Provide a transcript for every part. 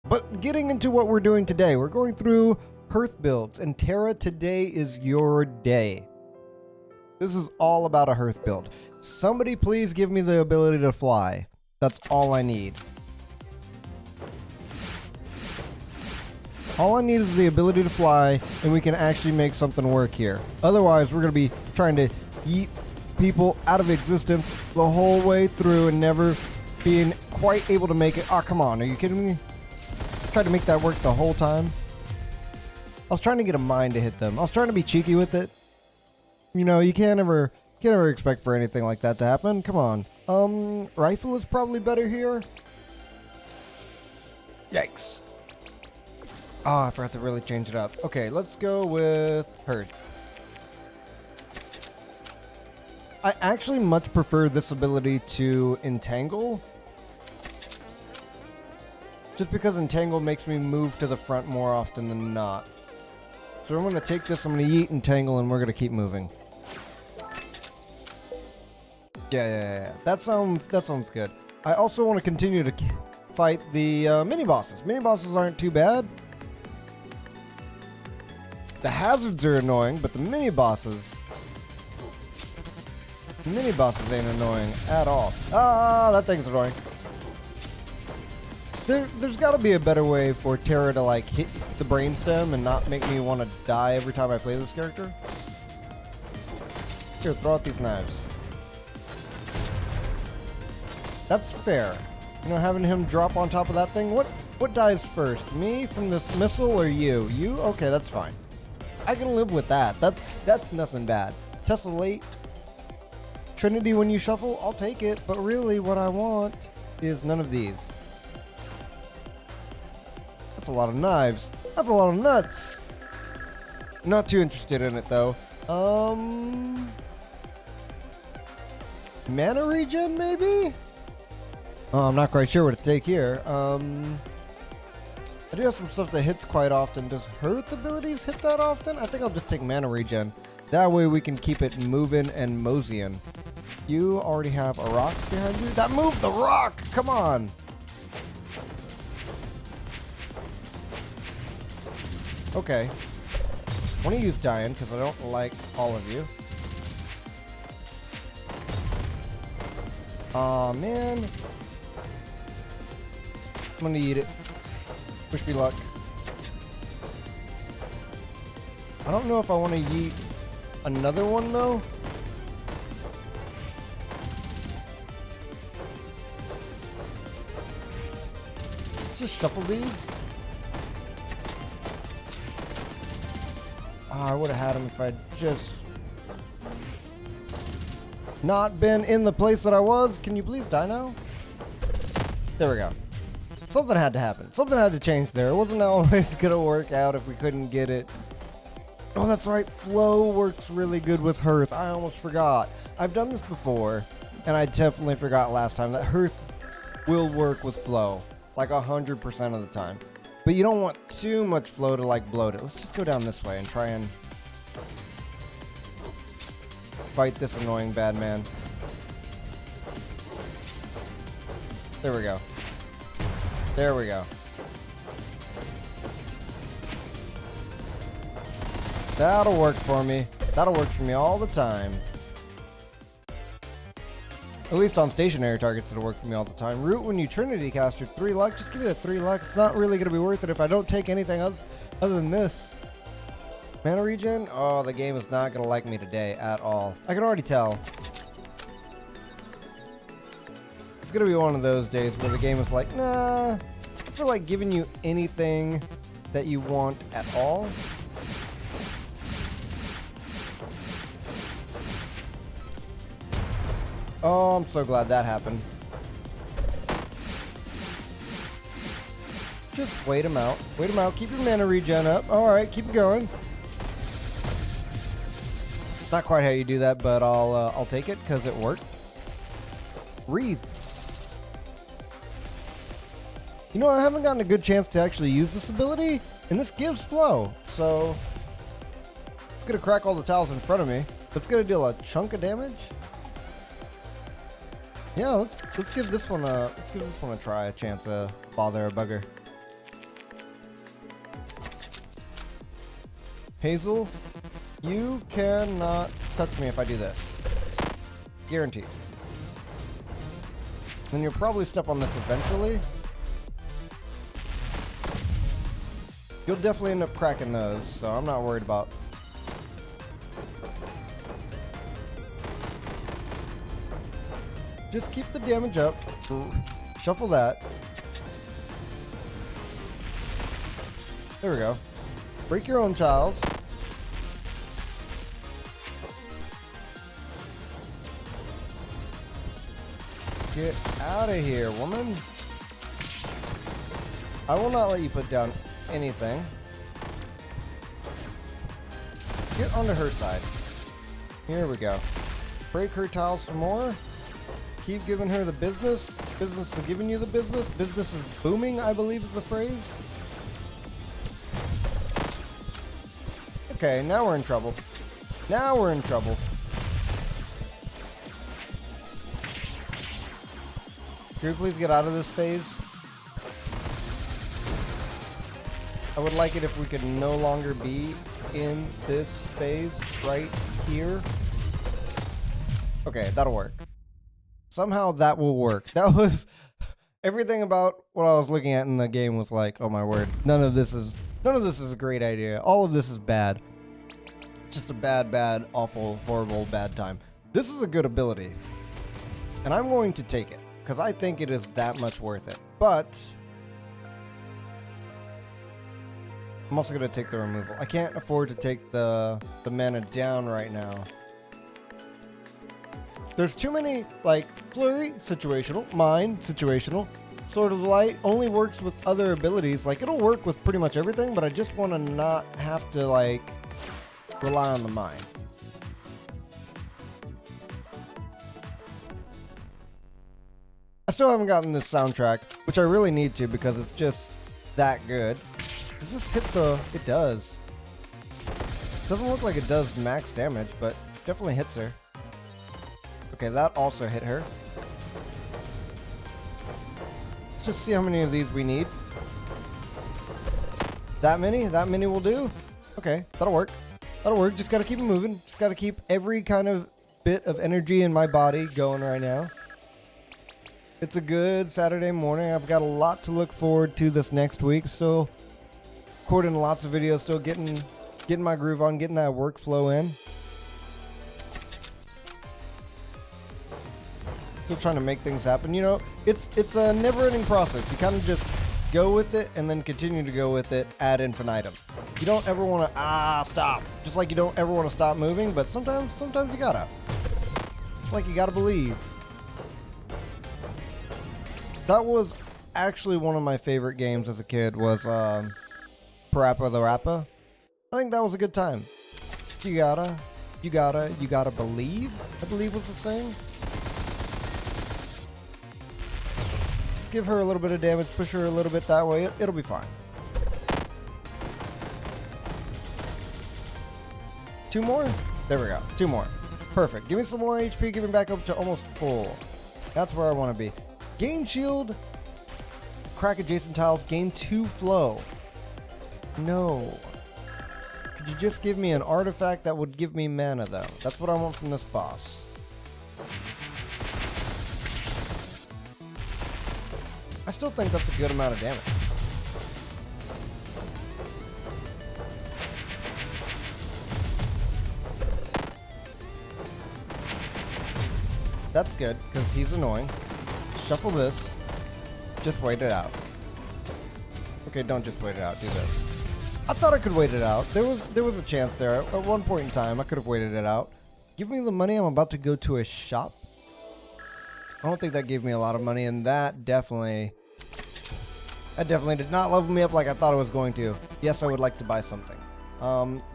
But getting into what we're doing today, we're going through Hearth builds, and Terra, today is your day. This is all about a Hearth build. Somebody please give me the ability to fly. That's all I need. All I need is the ability to fly, and we can actually make something work here. Otherwise, we're going to be trying to yeet people out of existence the whole way through and never being quite able to make it. Oh, come on. Are you kidding me? Tried to make that work the whole time. I was trying to get a mine to hit them. I was trying to be cheeky with it. You know, you can't ever expect for anything like that to happen. Come on. Rifle is probably better here. Yikes. Oh, I forgot to really change it up. Okay, let's go with Hearth. I actually much prefer this ability to Entangle. Just because Entangle makes me move to the front more often than not. So I'm going to take this, I'm going to yeet Entangle, and we're going to keep moving. Yeah. That sounds good. I also want to continue to fight the mini-bosses. Mini-bosses aren't too bad. The hazards are annoying, but the mini-bosses ain't annoying at all. Ah, that thing's annoying. There's got to be a better way for Terra to like hit the brainstem and not make me want to die every time I play this character. Here, throw out these knives. That's fair. You know, having him drop on top of that thing. What dies first? Me from this missile or you? You? Okay, that's fine. I can live with that. That's nothing bad. Tessellate. Trinity when you shuffle, I'll take it. But really what I want is none of these. That's a lot of knives. That's a lot of nuts. Not too interested in it though. Mana regen maybe? Oh, I'm not quite sure what to take here. I do have some stuff that hits quite often. Does Hearth abilities hit that often? I think I'll just take mana regen. That way we can keep it moving and moseying. You already have a rock behind you? That moved the rock! Come on! Okay. I want to use dying because I don't like all of you. Aw, man. I'm gonna eat it. Wish me luck. I don't know if I want to yeet another one though. Let's just shuffle these. Oh, I would have had him if I'd just not been in the place that I was. Can you please die now? There we go. Something had to happen. Something had to change there. It wasn't always going to work out if we couldn't get it. Oh, that's right. Flow works really good with Hearth. I almost forgot. I've done this before, and I definitely forgot last time that Hearth will work with flow. Like 100% of the time. But you don't want too much flow to like bloat it. Let's just go down this way and try and fight this annoying bad man. There we go. There we go. That'll work for me. That'll work for me all the time. At least on stationary targets it'll work for me all the time. Root when you Trinity caster 3 luck. Just give me the 3 luck. It's not really going to be worth it if I don't take anything else other than this. Mana regen? Oh, the game is not going to like me today at all. I can already tell. It's going to be one of those days where the game is like, nah, I feel like giving you anything that you want at all. Oh, I'm so glad that happened. Just wait him out. Wait him out. Keep your mana regen up. Alright, keep it going. Not quite how you do that, but I'll take it because it worked. Wreath. You know, I haven't gotten a good chance to actually use this ability, and this gives flow, so it's gonna crack all the tiles in front of me. It's gonna deal a chunk of damage. Yeah, let's give this one a try, a chance to bother a bugger. Hazel, you cannot touch me if I do this. Guaranteed. Then you'll probably step on this eventually. You'll definitely end up cracking those, so I'm not worried about. Just keep the damage up. Shuffle that. There we go. Break your own tiles. Get out of here, woman. I will not let you put down anything. Get onto her side. Here we go. Break her tiles some more. Keep giving her the business. Business is giving you the business. Business is booming, I believe is the phrase. Okay, now we're in trouble. Now we're in trouble. Can you please get out of this phase? I would like it if we could no longer be in this phase right here. Okay, that'll work. Somehow that will work. That was everything about what I was looking at in the game was like, oh my word, none of this is a great idea. All of this is bad. Just a bad, awful, horrible, bad time. This is a good ability. And I'm going to take it, because I think it is that much worth it. But I'm also going to take the removal. I can't afford to take the mana down right now. There's too many, like, flurry, situational, mind, situational. Sort of light only works with other abilities. Like, it'll work with pretty much everything, but I just want to not have to, like, rely on the mind. I still haven't gotten this soundtrack, which I really need to because it's just that good. Does this hit the... It does. Doesn't look like it does max damage, but definitely hits her. Okay, that also hit her. Let's just see how many of these we need. That many? That many will do? Okay, that'll work. That'll work. Just gotta keep it moving. Just gotta keep every kind of bit of energy in my body going right now. It's a good Saturday morning. I've got a lot to look forward to this next week. Still recording lots of videos. Still getting my groove on, getting that workflow in. Still trying to make things happen. You know, it's a never-ending process. You kind of just go with it and then continue to go with it ad infinitum. You don't ever want to stop. Just like you don't ever want to stop moving, but sometimes you gotta. It's like you gotta believe. That was actually one of my favorite games as a kid. Was Parappa the Rappa. I think that was a good time. You gotta believe. I believe was the saying. Just give her a little bit of damage, push her a little bit that way. It'll be fine. 2 more? There we go. 2 more. Perfect. Give me some more HP. Give me back up to almost full. That's where I want to be. Gain shield. Crack adjacent tiles. Gain 2 flow. No. Could you just give me an artifact that would give me mana, though? That's what I want from this boss. I still think that's a good amount of damage. That's good, because he's annoying. Shuffle this. Just wait it out. Okay, don't just wait it out. Do this. I thought I could wait it out. There was a chance there. At one point in time, I could have waited it out. Give me the money. I'm about to go to a shop. I don't think that gave me a lot of money, and that definitely did not level me up like I thought it was going to. Yes, I would like to buy something.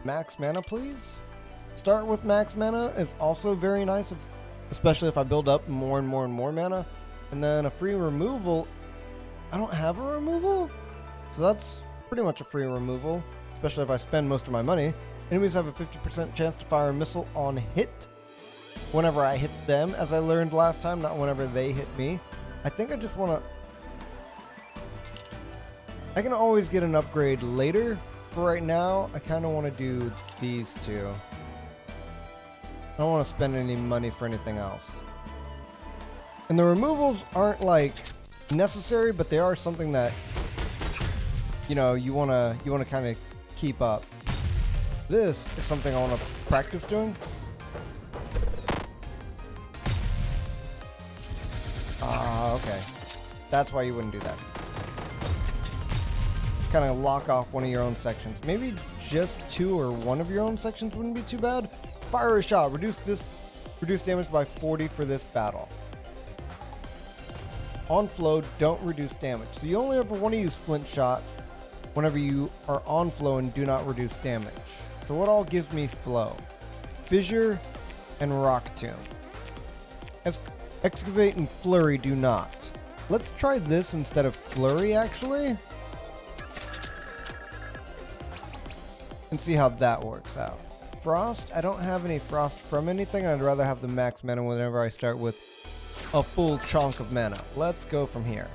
Max mana, please. Start with max mana is also very nice, especially if I build up more and more and more mana. And then a free removal. I don't have a removal, so that's pretty much a free removal, especially if I spend most of my money. Enemies have a 50% chance to fire a missile on hit whenever I hit them, as I learned last time, not whenever they hit me. I think I just want to... I can always get an upgrade later, for right now, I kind of want to do these two. I don't want to spend any money for anything else. And the removals aren't like necessary, but they are something that you wanna kind of keep up. This is something I want to practice doing. Okay. That's why you wouldn't do that. Kind of lock off one of your own sections. Maybe just two or one of your own sections wouldn't be too bad. Fire a shot. Reduce damage by 40 for this battle. On flow, don't reduce damage. So you only ever want to use flint shot whenever you are on flow and do not reduce damage. So what all gives me flow? Fissure and rock tomb. Excavate and flurry do not. Let's try this instead of flurry actually. And see how that works out. Frost, I don't have any frost from anything, and I'd rather have the max mana whenever I start with a full chunk of mana. Let's go from here.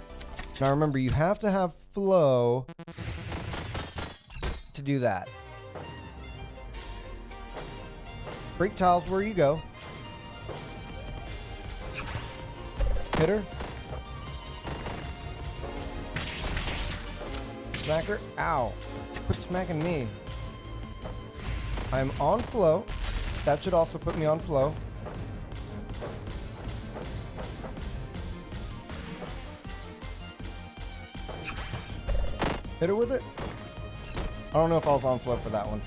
Now remember, you have to have flow to do that. Break tiles where you go. Hit her. Smack her. Ow. Quit smacking me. I'm on flow. That should also put me on flow. Hit her with it. I don't know if I was on flow for that one.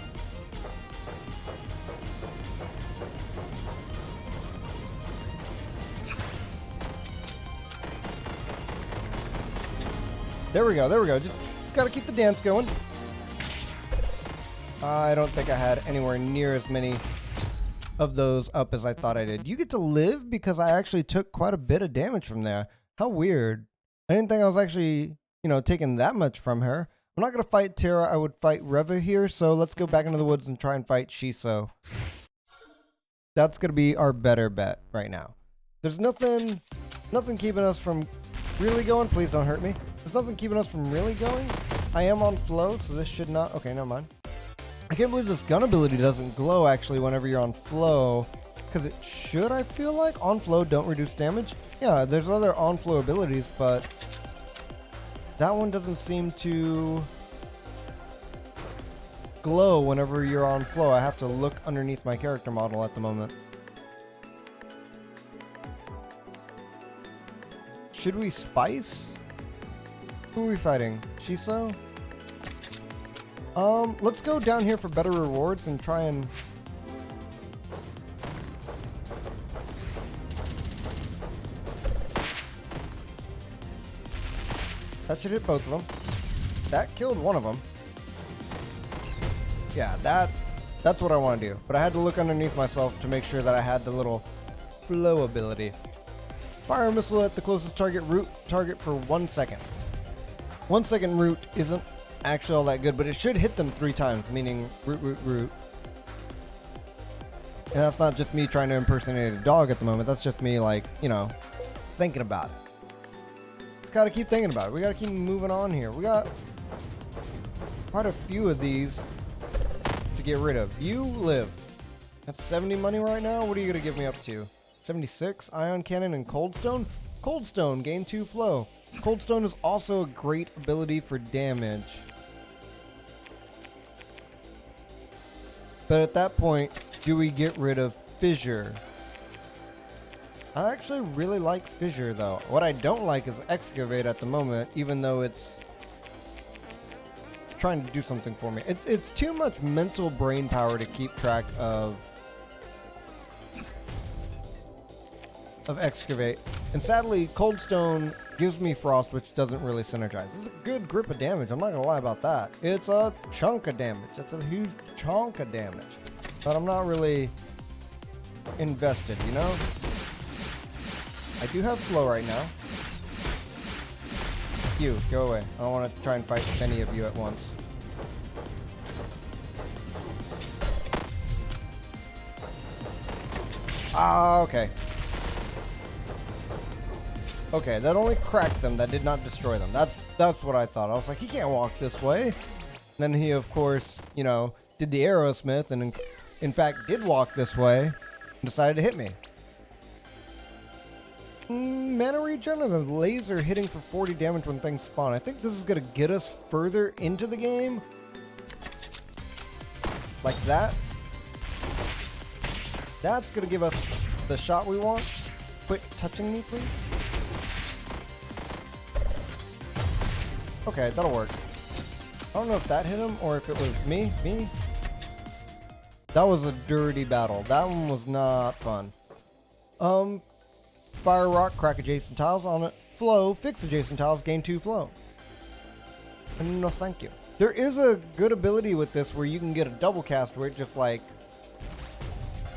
There we go, there we go. Just gotta keep the dance going. I don't think I had anywhere near as many of those up as I thought I did. You get to live because I actually took quite a bit of damage from there. How weird. I didn't think I was actually, taking that much from her. I'm not going to fight Terra. I would fight Reva here. So let's go back into the woods and try and fight Shiso. That's going to be our better bet right now. There's nothing keeping us from really going. Please don't hurt me. There's nothing keeping us from really going. I am on flow, so this should not. Okay, never mind. I can't believe this gun ability doesn't glow actually whenever you're on flow. Because it should, I feel like. On flow, don't reduce damage. Yeah, there's other on flow abilities, but that one doesn't seem to glow whenever you're on flow. I have to look underneath my character model at the moment. Should we spice? Who are we fighting? Shiso? Let's go down here for better rewards and try and... That should hit both of them. That killed one of them. Yeah, that's what I want to do. But I had to look underneath myself to make sure that I had the little flow ability. Fire a missile at the closest target root target for 1 second. 1 second root isn't actually all that good, but it should hit them 3 times, meaning root, root, root. And that's not just me trying to impersonate a dog at the moment. That's just me, like, thinking about it. Just gotta keep thinking about it. We gotta keep moving on here. We got quite a few of these to get rid of. You live. That's 70 money right now. What are you gonna give me up to? 76? Ion Cannon and Cold Stone? Cold Stone, gain 2 flow. Cold Stone is also a great ability for damage. But at that point, do we get rid of Fissure? I actually really like Fissure though. What I don't like is Excavate at the moment, even though it's trying to do something for me. It's too much mental brain power to keep track of Excavate. And sadly, Cold Stone gives me Frost, which doesn't really synergize. It's a good grip of damage. I'm not going to lie about that. It's a chunk of damage. It's a huge chunk of damage. But I'm not really invested, I do have flow right now. You, go away. I don't want to try and fight any of you at once. Okay. Okay, that only cracked them. That did not destroy them. That's what I thought. I was like, he can't walk this way. Then he, of course, you know, did the Aerosmith and in fact did walk this way and decided to hit me. Mana regen and the laser hitting for 40 damage when things spawn. I think this is going to get us further into the game. Like that. That's going to give us the shot we want. Quit touching me, please. Okay, that'll work. I don't know if that hit him or if it was me. That was a dirty battle. That one was not fun. Fire rock, crack adjacent tiles on it. Flow, fix adjacent tiles, gain 2 flow. And no thank you. There is a good ability with this where you can get a double cast where it just like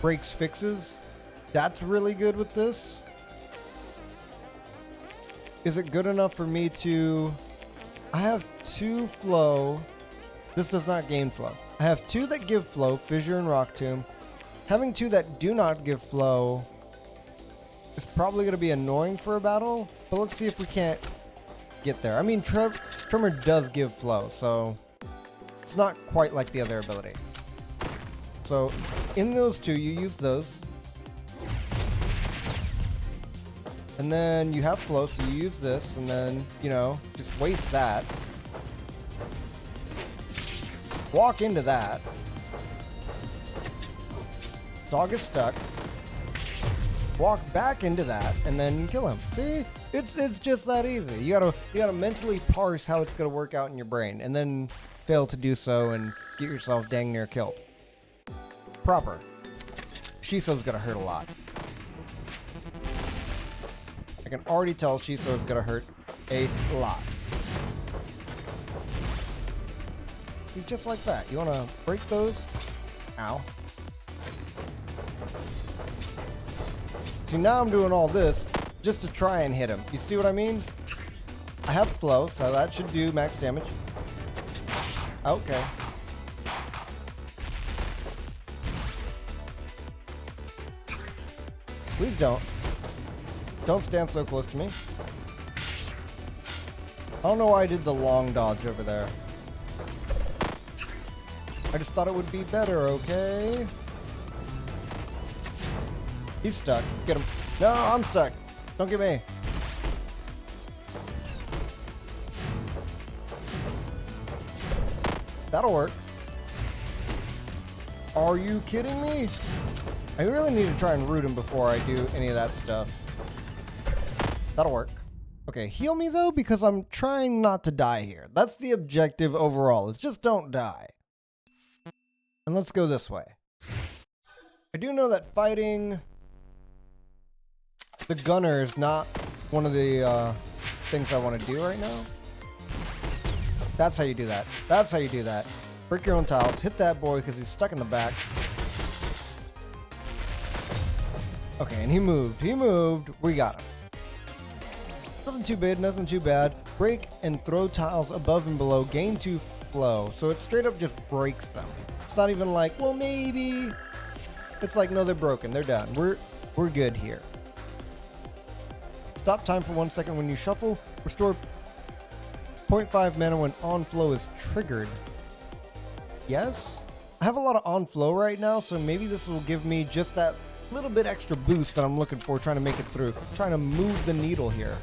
breaks fixes. That's really good with this. Is it good enough for me to... I have 2 flow. This does not gain flow. I have 2 that give flow, Fissure and Rock Tomb. Having 2 that do not give flow is probably going to be annoying for a battle, but let's see if we can't get there. I mean, Tremor does give flow, so it's not quite like the other ability. So in those 2, you use those. And then you have flow, so you use this, and then, you know, just waste that. Walk into that. Dog is stuck. Walk back into that, and then kill him. See? It's just that easy. You gotta mentally parse how it's gonna work out in your brain, and then fail to do so and get yourself dang near killed. Proper. Shiso's gonna hurt a lot. I can already tell Shiso is gonna hurt a lot. See, just like that. You wanna break those? Ow. See, now I'm doing all this just to try and hit him. You see what I mean? I have flow, so that should do max damage. Okay. Please don't. Don't stand so close to me. I don't know why I did the long dodge over there. I just thought it would be better, okay? He's stuck. Get him. No, I'm stuck. Don't get me. That'll work. Are you kidding me? I really need to try and root him before I do any of that stuff. That'll work. Okay, heal me though, because I'm trying not to die here. That's the objective overall, is just don't die. And let's go this way. I do know that fighting the gunner is not one of the things I want to do right now. That's how you do that. That's how you do that. Break your own tiles. Hit that boy because he's stuck in the back. Okay, and he moved. He moved. We got him. Nothing too bad. Nothing too bad. Break and throw tiles above and below. Gain 2 flow. So it straight up just breaks them. It's not even like, well, maybe. It's like, no, they're broken. They're done. We're good here. Stop time for 1 second when you shuffle. Restore 0.5 mana when on flow is triggered. Yes? I have a lot of on flow right now, so maybe this will give me just that little bit extra boost that I'm looking for, trying to make it through. Trying to move the needle here.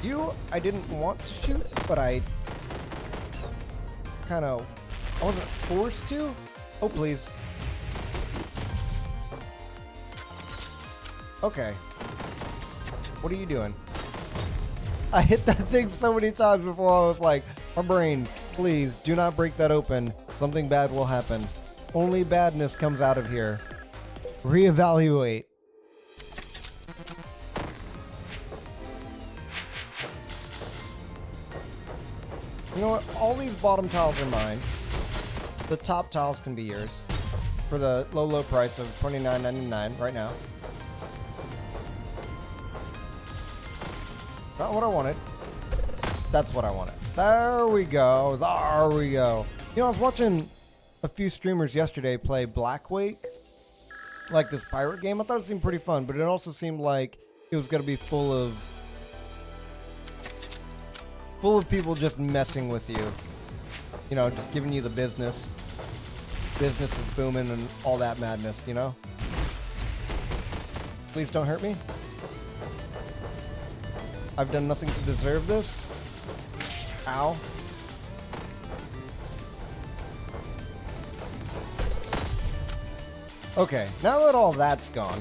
You, I didn't want to shoot, but I wasn't forced to. Oh, please. Okay. What are you doing? I hit that thing so many times before I was like, my brain, please do not break that open. Something bad will happen. Only badness comes out of here. Reevaluate. You know what? All these bottom tiles are mine. The top tiles can be yours. For the low price of $29.99 right now. Not what I wanted. That's what I wanted. There we go. There we go. You know, I was watching a few streamers yesterday play Black Wake. Like this pirate game. I thought it seemed pretty fun, but it also seemed like it was going to be full of full of people just messing with you. You know, just giving you the business. Business is booming and all that madness, you know? Please don't hurt me. I've done nothing to deserve this. Ow. Okay, now that all that's gone.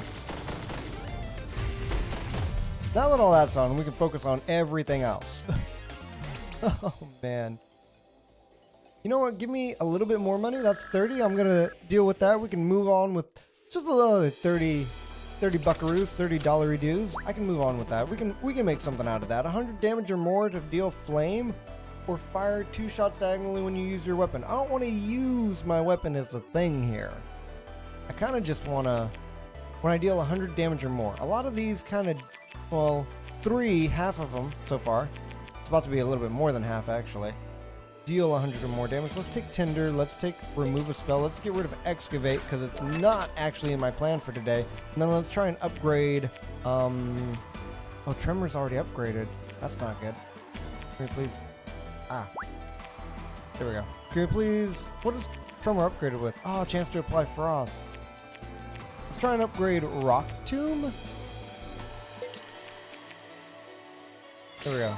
Now that all that's on, we can focus on everything else. Oh, man. You know what? Give me a little bit more money. That's 30. I'm going to deal with that. We can move on with just a little 30 buckaroos, $30 dues. I can move on with that. We can make something out of that. 100 damage or more to deal flame or fire 2 shots diagonally when you use your weapon. I don't want to use my weapon as a thing here. I kind of just want to, when I deal 100 damage or more. A lot of these kind of, well, 3, half of them so far. It's about to be a little bit more than half, actually. Deal 100 or more damage. Let's take Tinder. Let's take remove a spell. Let's get rid of Excavate because it's not actually in my plan for today. And then let's try and upgrade. Oh, Tremor's already upgraded. That's not good. Can we please? Ah. There we go. Can we please? What is Tremor upgraded with? Oh, a chance to apply Frost. Let's try and upgrade Rock Tomb. There we go.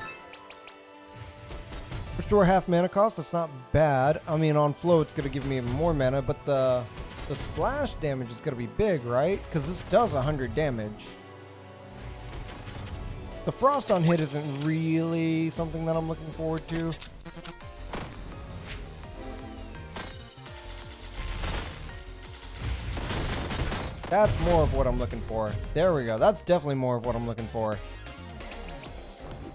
Restore half mana cost. That's not bad. I mean, on flow, it's going to give me more mana, but the splash damage is going to be big, right? Because this does 100 damage. The frost on hit isn't really something that I'm looking forward to. That's more of what I'm looking for. There we go. That's definitely more of what I'm looking for.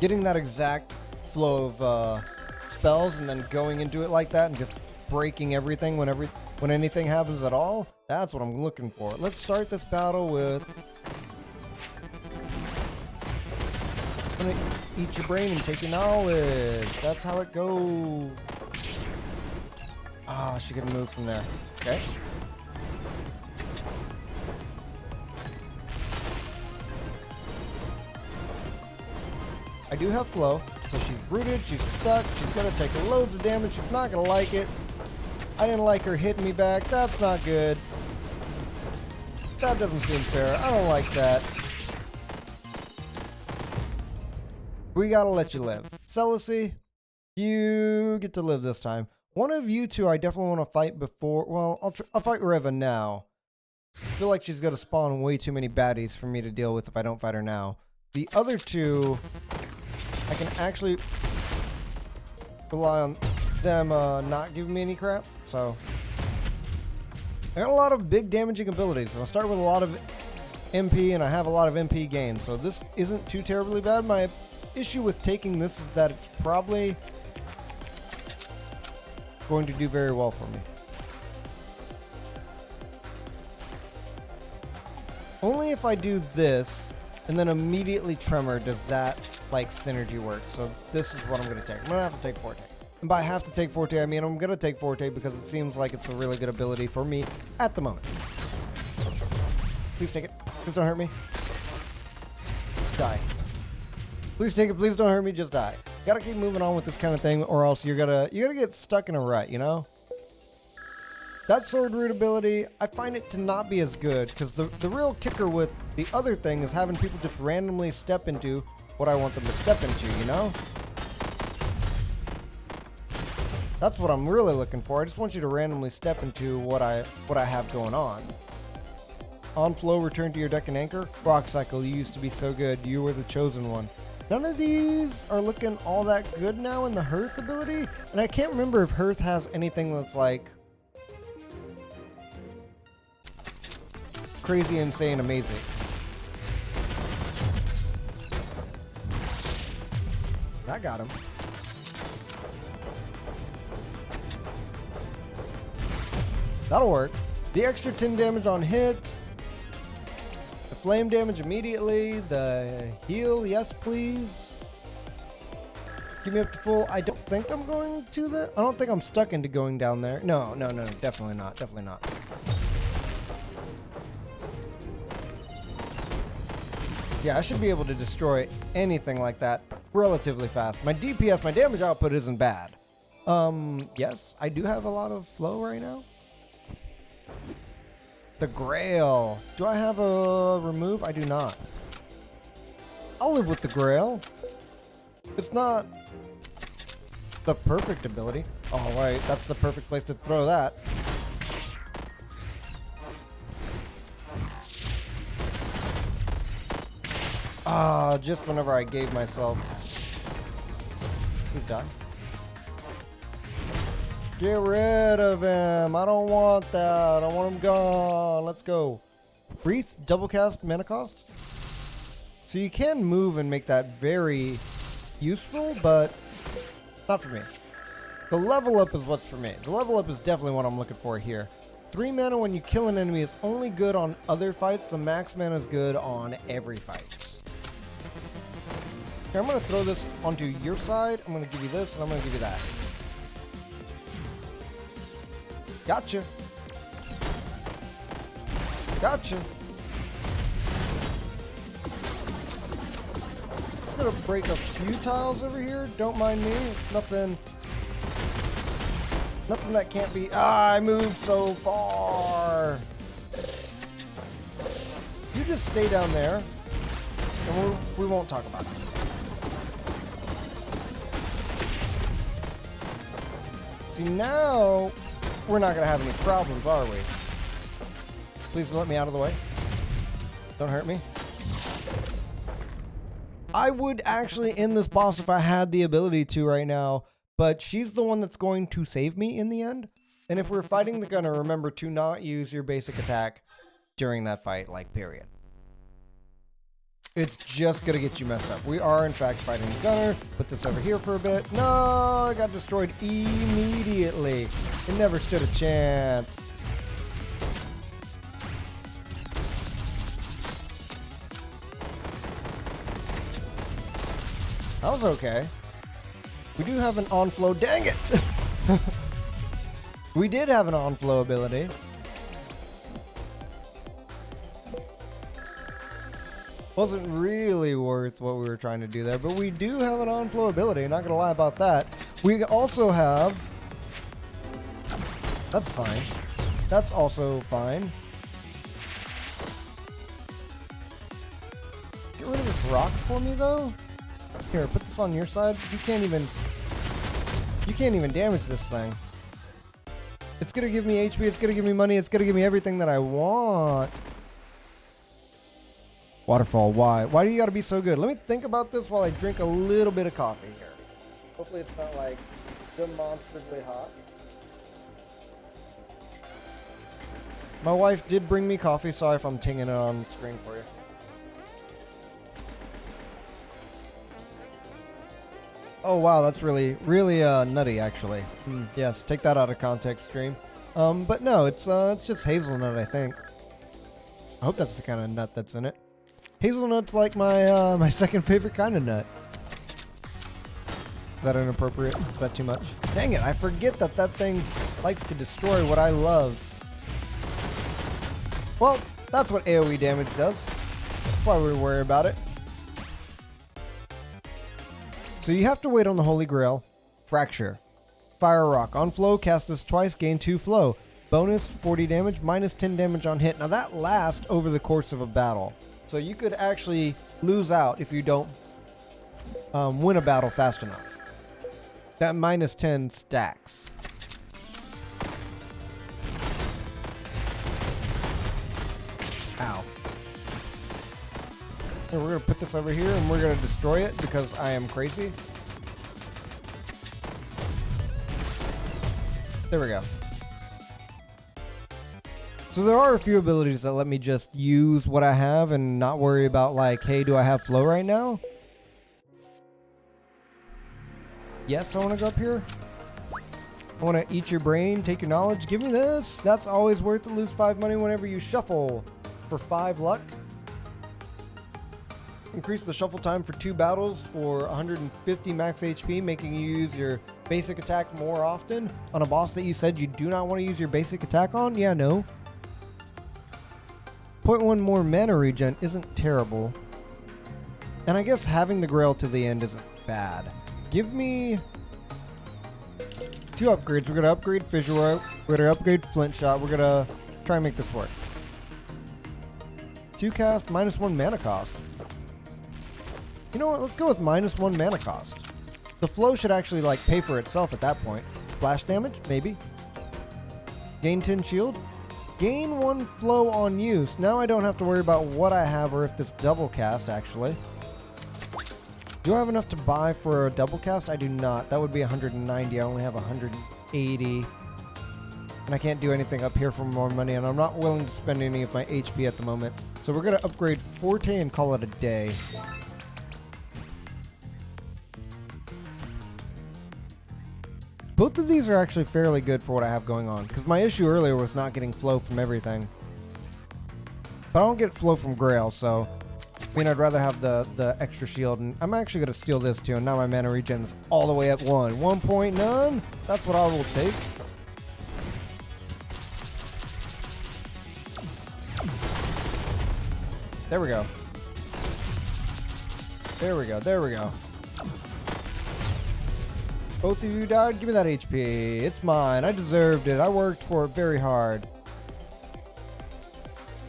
Getting that exact flow of spells and then going into it like that and just breaking everything when anything happens at all. That's what I'm looking for. Let's start this battle with... I'm gonna eat your brain and take your knowledge. That's how it goes. Ah, she can move from there. Okay. I do have flow, so she's rooted, she's stuck, she's gonna take loads of damage, she's not gonna like it. I didn't like her hitting me back, that's not good. That doesn't seem fair, I don't like that. We gotta let you live. Celicy, you get to live this time. One of you two I definitely want to fight before, well, I'll fight Reva now. I feel like she's gonna spawn way too many baddies for me to deal with if I don't fight her now. The other two... I can actually rely on them not giving me any crap. So I got a lot of big damaging abilities. And I'll start with a lot of MP, and I have a lot of MP gain. So this isn't too terribly bad. My issue with taking this is that it's probably going to do very well for me. Only if I do this and then immediately Tremor does that like synergy work. So this is what I'm going to take. I'm going to have to take Forte. And by have to take Forte, I mean I'm going to take Forte because it seems like it's a really good ability for me at the moment. Please take it. Please don't hurt me. Die. Please take it. Please don't hurt me. Just die. Gotta keep moving on with this kind of thing, or else you're gonna get stuck in a rut, you know? That sword root ability, I find it to not be as good, because the real kicker with the other thing is having people just randomly step into what I want them to step into, you know? That's what I'm really looking for. I just want you to randomly step into what I have going on. On flow, return to your deck and anchor. Rock cycle, you used to be so good. You were the chosen one. None of these are looking all that good now in the Hearth ability, and I can't remember if Hearth has anything that's like crazy, insane, amazing. That got him. That'll work. The extra 10 damage on hit. The flame damage immediately. The heal, yes please. Give me up to full. I don't think I'm going to the... I don't think I'm stuck into going down there. No, definitely not. Definitely not. Yeah, I should be able to destroy anything like that relatively fast. My DPS, my damage output isn't bad. Yes, I do have a lot of flow right now. The Grail. Do I have a remove? I do not. I'll live with the Grail. It's not the perfect ability. Oh, right. That's the perfect place to throw that. Just whenever I gave myself. Please die. Get rid of him. I don't want that. I want him gone. Let's go. Wreath, double cast, mana cost. So you can move and make that very useful, but not for me. The level up is what's for me. The level up is definitely what I'm looking for here. 3 mana when you kill an enemy is only good on other fights. The max mana is good on every fight. Okay, I'm going to throw this onto your side. I'm going to give you this, and I'm going to give you that. Gotcha. Gotcha. Just going to break a few tiles over here. Don't mind me. It's nothing that can't be... I moved so far. You just stay down there, and we won't talk about it. See, now we're not going to have any problems, are we? Please let me out of the way. Don't hurt me. I would actually end this boss if I had the ability to right now, but she's the one that's going to save me in the end. And if we're fighting the gunner, remember to not use your basic attack during that fight, like, period. It's just going to get you messed up. We are, in fact, fighting the gunner. Put this over here for a bit. No, I got destroyed immediately. It never stood a chance. That was okay. We do have an on-flow. Dang it! We did have an on-flow ability. Wasn't really worth what we were trying to do there, but we do have an on-flow ability. Not gonna lie about that. We also have... That's fine. That's also fine. Get rid of this rock for me, though. Here, put this on your side. You can't even damage this thing. It's gonna give me HP. It's gonna give me money. It's gonna give me everything that I want. Waterfall, why? Why do you gotta be so good? Let me think about this while I drink a little bit of coffee here. Hopefully it's not like demonstrably hot. My wife did bring me coffee. Sorry if I'm tinging it on screen for you. Oh wow, that's really nutty actually. Yes, take that out of context, stream. But no, it's just hazelnut, I think. I hope that's the kind of nut that's in it. Hazelnut's like my my second favorite kind of nut. Is that inappropriate? Is that too much? Dang it, I forget that that thing likes to destroy what I love. Well, that's what AoE damage does. That's why we worry about it. So you have to wait on the Holy Grail. Fracture. Fire Rock. On flow, cast this twice, gain 2 flow. Bonus 40 damage, minus 10 damage on hit. Now that lasts over the course of a battle. So you could actually lose out if you don't win a battle fast enough. That minus 10 stacks. Ow. And we're going to put this over here and we're going to destroy it because I am crazy. There we go. So there are a few abilities that let me just use what I have and not worry about like, hey, do I have flow right now? Yes, I want to go up here. I want to eat your brain, take your knowledge. Give me this. That's always worth it. Lose 5 money whenever you shuffle for 5 luck. Increase the shuffle time for 2 battles for 150 max HP, making you use your basic attack more often on a boss that you said you do not want to use your basic attack on. Yeah, no. 0.1 more mana regen isn't terrible. And I guess having the Grail to the end isn't bad. Give me 2 upgrades. We're going to upgrade Fissure. We're going to upgrade Flint Shot. We're going to try and make this work. 2 cast, -1 mana cost. You know what? Let's go with -1 mana cost. The flow should actually like pay for itself at that point. Splash damage, maybe. Gain 10 shield. Gain 1 flow on use. Now I don't have to worry about what I have or if this double cast actually. Do I have enough to buy for a double cast? I do not. That would be 190. I only have 180. And I can't do anything up here for more money, and I'm not willing to spend any of my HP at the moment. So we're going to upgrade Forte and call it a day. Both of these are actually fairly good for what I have going on, because my issue earlier was not getting flow from everything. But I don't get flow from Grail, so I mean, I'd rather have the extra shield, and I'm actually going to steal this too, and now my mana regen is all the way at 1. 1.9? That's what I will take. There we go. There we go. There we go. Both of you died? Give me that HP. It's mine. I deserved it. I worked for it very hard.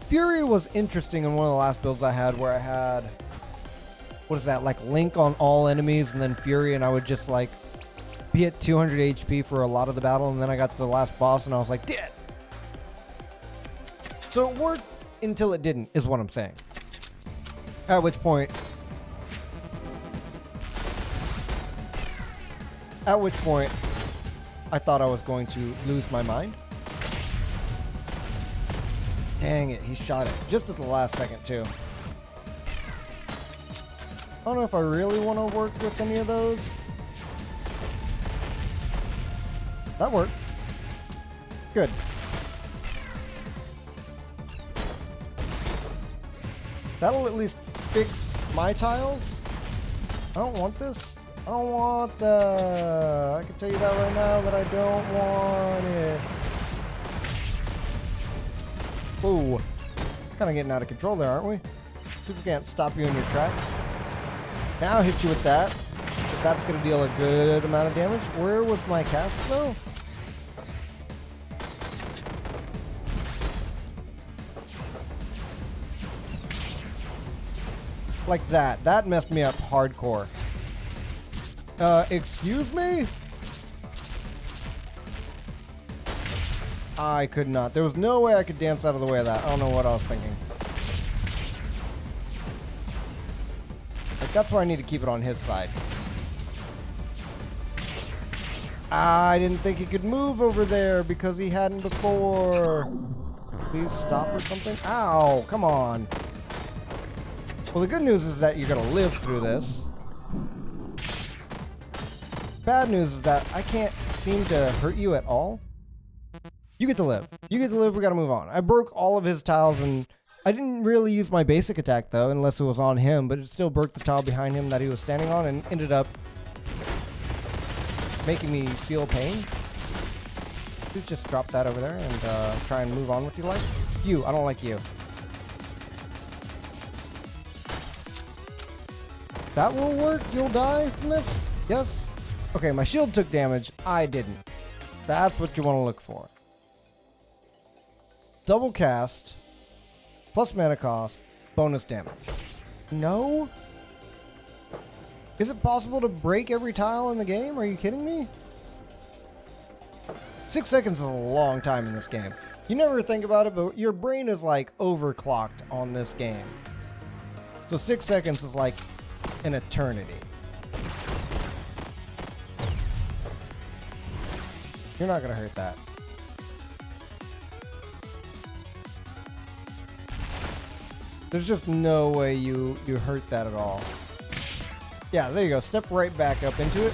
Fury was interesting in one of the last builds I had where I had, what is that, like Link on all enemies and then Fury, and I would just like be at 200 HP for a lot of the battle, and then I got to the last boss and I was like, dead. So it worked until it didn't, is what I'm saying. At which point I thought I was going to lose my mind. Dang it, he shot it just at the last second too. I don't know if I really want to work with any of those. That worked. Good. That'll at least fix my tiles. I don't want this. I don't want the... I can tell you that right now that I don't want it. Ooh. Kind of getting out of control there, aren't we? See if we can't stop you in your tracks. Now I'll hit you with that, because that's going to deal a good amount of damage. Where was my cast, though? Like that. That messed me up hardcore. Excuse me? I could not. There was no way I could dance out of the way of that. I don't know what I was thinking. Like, that's where I need to keep it on his side. I didn't think he could move over there because he hadn't before. Please stop or something. Ow, come on. Well, the good news is that you're going to live through this. Bad news is that I can't seem to hurt you at all. You get to live. You get to live. We got to move on. I broke all of his tiles, and I didn't really use my basic attack, though, unless it was on him, but it still broke the tile behind him that he was standing on and ended up making me feel pain. Please just drop that over there and try and move on with your life. You. I don't like you. That will work. You'll die from this? Yes? Okay, my shield took damage. I didn't. That's what you want to look for. Double cast, plus mana cost, bonus damage. No? Is it possible to break every tile in the game? Are you kidding me? 6 seconds is a long time in this game. You never think about it, but your brain is like overclocked on this game. So 6 seconds is like an eternity. You're not going to hurt that. There's just no way you hurt that at all. Yeah, there you go. Step right back up into it.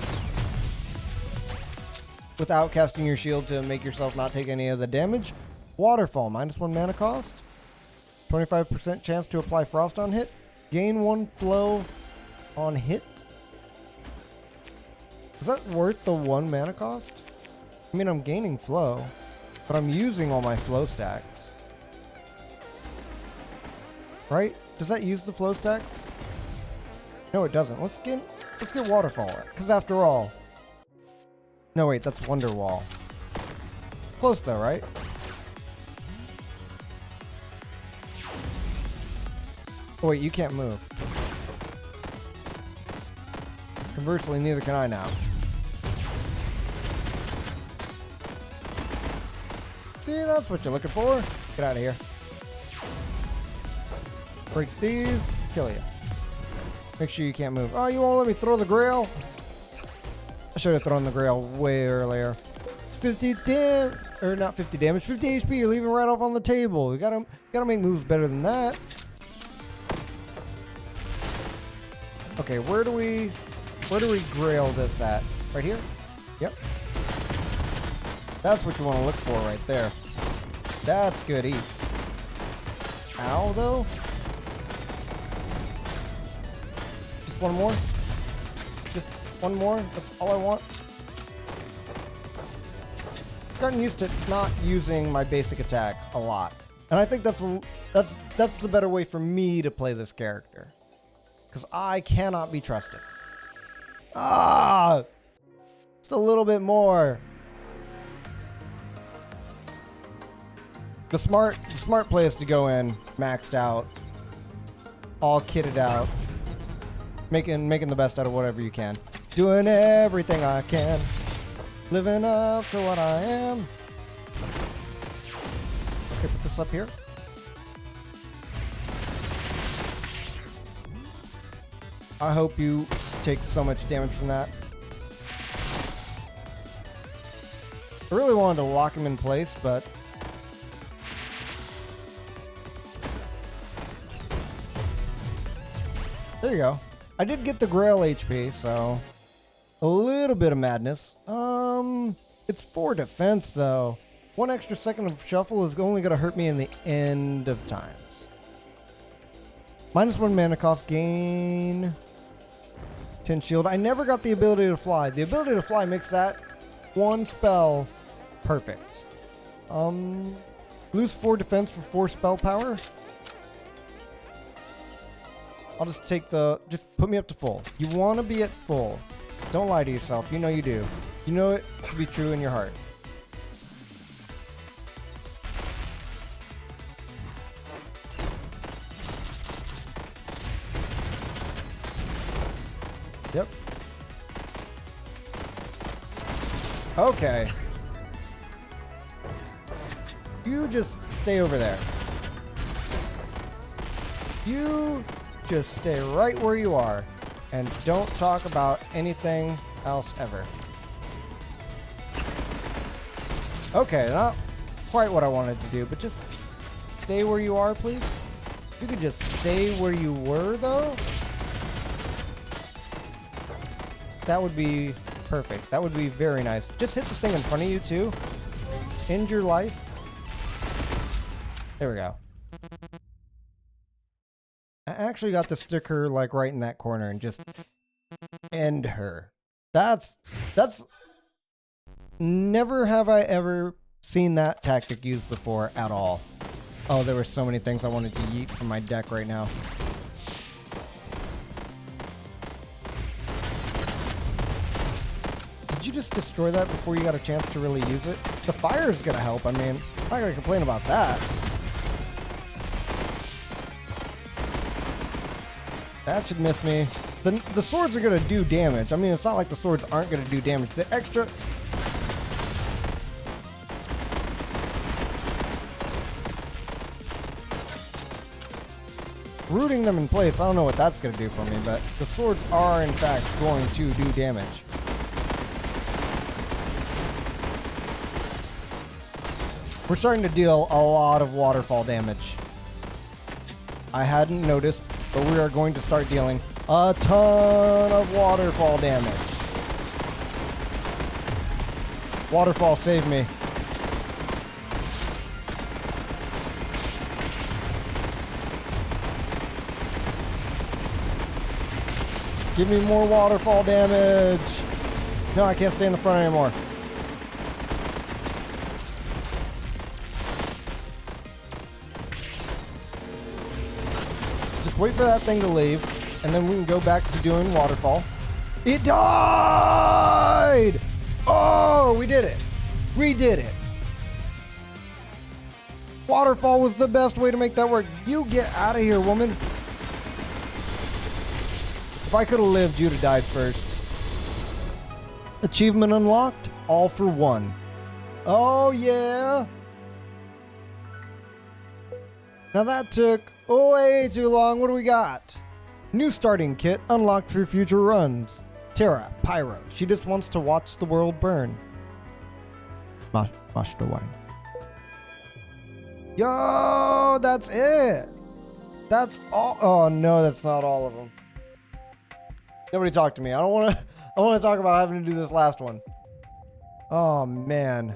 Without casting your shield to make yourself not take any of the damage. Waterfall, -1 mana cost. 25% chance to apply frost on hit. Gain 1 flow on hit. Is that worth the 1 mana cost? I mean, I'm gaining flow, but I'm using all my flow stacks. Right? Does that use the flow stacks? No, it doesn't. Let's get waterfall. Because after all... No, wait, that's Wonderwall. Close though, right? Oh, wait, you can't move. Conversely, neither can I now. See, that's what you're looking for. Get out of here. Break these. Kill you. Make sure you can't move. Oh, you won't let me throw the grail? I should have thrown the grail way earlier. It's 50 damage. Or not 50 damage. 50 HP. You're leaving right off on the table. You gotta make moves better than that. Okay, where do we grail this at? Right here? Yep. That's what you want to look for right there. That's good eats. Ow, though. Just one more. Just one more. That's all I want. I've gotten used to not using my basic attack a lot, and I think that's the better way for me to play this character, because I cannot be trusted. Ah, just a little bit more. The smart play is to go in maxed out, all kitted out, making the best out of whatever you can, doing everything I can, living up to what I am. Okay, put this up here. I hope you take so much damage from that. I really wanted to lock him in place, but there you go. I did get the Grail HP, so a little bit of madness. It's 4 defense, though. 1 extra second of shuffle is only going to hurt me in the end of times. -1 mana cost, gain 10 shield. I never got the ability to fly. The ability to fly makes that one spell perfect. Lose 4 defense for 4 spell power. I'll just take just put me up to full. You want to be at full. Don't lie to yourself. You know you do. You know it to be true in your heart. Yep. Okay. You just stay over there. You just stay right where you are and don't talk about anything else ever. Okay, not quite what I wanted to do, but just stay where you are, please. If you could just stay where you were, though, that would be perfect. That would be very nice. Just hit the thing in front of you, too. End your life. There we go. I actually got to stick her like right in that corner and just end her. That's never have I ever seen that tactic used before at all. Oh, there were so many things I wanted to yeet from my deck right now. Did you just destroy that before you got a chance to really use it? The fire is gonna help. I mean, I'm not gonna complain about that. That should miss me. The swords are going to do damage. I mean, it's not like the swords aren't going to do damage. The extra... Rooting them in place, I don't know what that's going to do for me, but the swords are, in fact, going to do damage. We're starting to deal a lot of waterfall damage. I hadn't noticed, but we are going to start dealing a ton of waterfall damage. Waterfall, save me. Give me more waterfall damage. No, I can't stay in the front anymore. Wait for that thing to leave, and then we can go back to doing waterfall. It died! Oh, we did it. We did it. Waterfall was the best way to make that work. You get out of here, woman. If I could have lived, you'd have died first. Achievement unlocked, all for one. Oh, yeah. Now that took way too long. What do we got? New starting kit unlocked for future runs. Terra, Pyro. She just wants to watch the world burn. Mash the wine. Yo, that's it. That's all. Oh no, that's not all of them. Nobody talk to me. I want to talk about having to do this last one. Oh man.